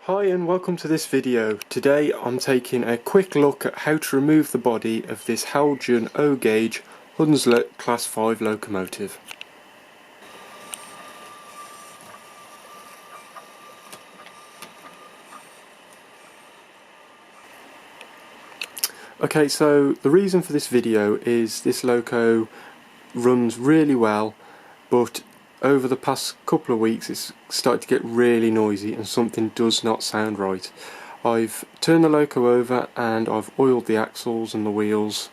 Hi and welcome to this video. Today I'm taking a quick look at how to remove the body of this Heljan O-gauge Hunslet Class 5 locomotive. Okay, so the reason for this video is this loco runs really well, but over the past couple of weeks it's started to get really noisy and something does not sound right. I've turned the loco over and I've oiled the axles and the wheels,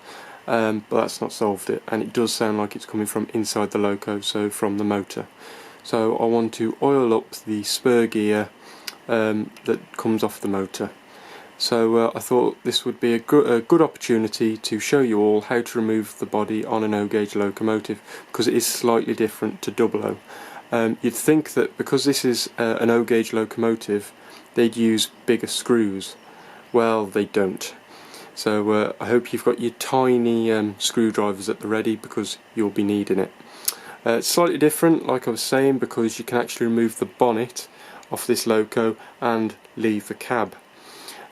but that's not solved it, and it does sound like it's coming from inside the loco, so from the motor. So I want to oil up the spur gear that comes off the motor. So I thought this would be a good opportunity to show you all how to remove the body on an O-gauge locomotive, because it is slightly different to double O. You'd think that because this is an O-gauge locomotive they'd use bigger screws. Well, they don't. So I hope you've got your tiny screwdrivers at the ready, because you'll be needing it. It's slightly different, like I was saying, because you can actually remove the bonnet off this loco and leave the cab.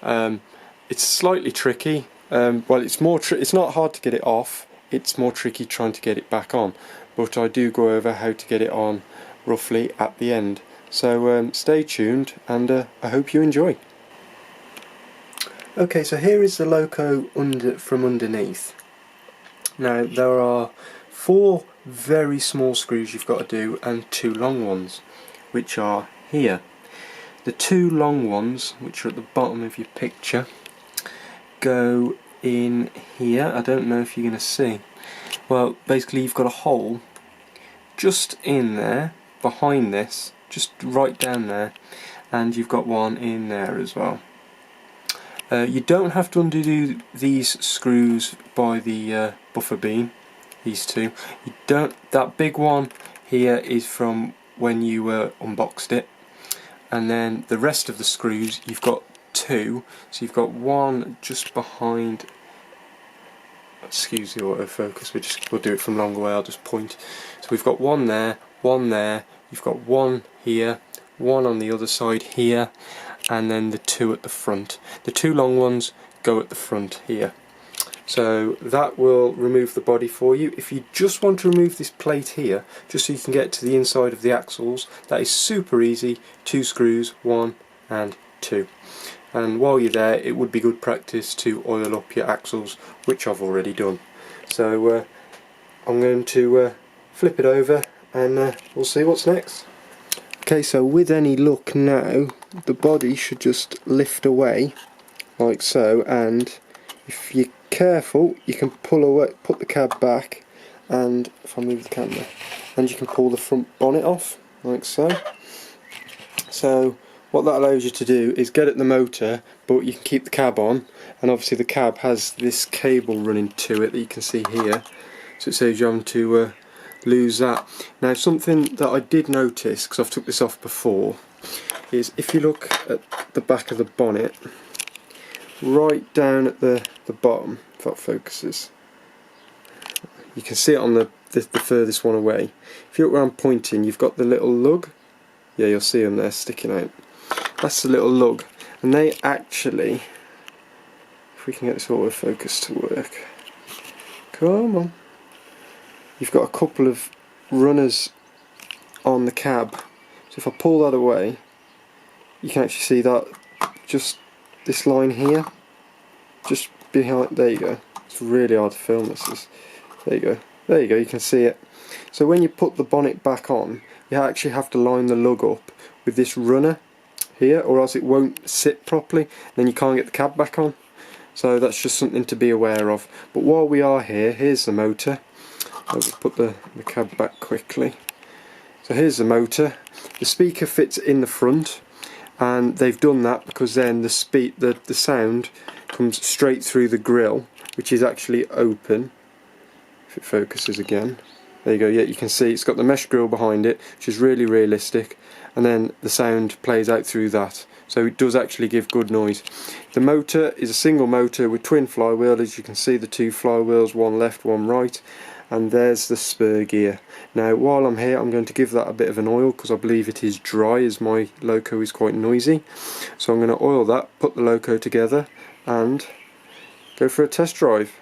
It's slightly tricky. Well, it's not hard to get it off, it's more tricky trying to get it back on, but I do go over how to get it on roughly at the end. So stay tuned, and I hope you enjoy. Okay, so here is the loco from underneath. Now there are 4 very small screws you've got to do and 2 long ones, which are here. The 2 long ones, which are at the bottom of your picture, go in here. I don't know if you're going to see. Well, basically you've got a hole just in there, behind this, just right down there, and you've got one in there as well. You don't have to undo these screws by the buffer beam, these 2. You don't. That big one here is from when you unboxed it. And then the rest of the screws, you've got 2, so you've got one just behind. Excuse the autofocus, we'll do it from long away, I'll just point. So we've got one there, you've got one here, one on the other side here, and then the 2 at the front. The 2 long ones go at the front here. So that will remove the body for you. If you just want to remove this plate here, just so you can get to the inside of the axles, that is super easy. 2 screws, 1 and 2. And while you're there, it would be good practice to oil up your axles, which I've already done. So I'm going to flip it over and we'll see what's next. Okay, so with any luck now, the body should just lift away like so, and if you're careful you can pull away, put the cab back, and if I move the camera, and you can pull the front bonnet off like so. So what that allows you to do is get at the motor, but you can keep the cab on, and obviously the cab has this cable running to it that you can see here, so it saves you having to lose that. Now something that I did notice, because I've took this off before, is if you look at the back of the bonnet, right down at the bottom, if that focuses, you can see it on the furthest one away. If you look where I'm pointing, you've got the little lug. Yeah, you'll see them there sticking out. That's the little lug, and they actually, if we can get this autofocus to work, come on, you've got a couple of runners on the cab, so if I pull that away you can actually see that, just this line here, just behind, there you go. It's really hard to film this. There you go, you can see it. So when you put the bonnet back on, you actually have to line the lug up with this runner here, or else it won't sit properly, then you can't get the cab back on. So that's just something to be aware of. But while we are here, here's the motor. I'll just put the cab back quickly. So here's the motor. The speaker fits in the front, and they've done that because then the sound comes straight through the grill, which is actually open. If it focuses again, there you go. Yeah, you can see it's got the mesh grill behind it, which is really realistic, and then the sound plays out through that, so it does actually give good noise. The motor is a single motor with twin flywheel, as you can see, the 2 flywheels, one left, one right, and there's the spur gear. Now while I'm here I'm going to give that a bit of an oil because I believe it is dry, as my loco is quite noisy. So I'm going to oil that, put the loco together and go for a test drive.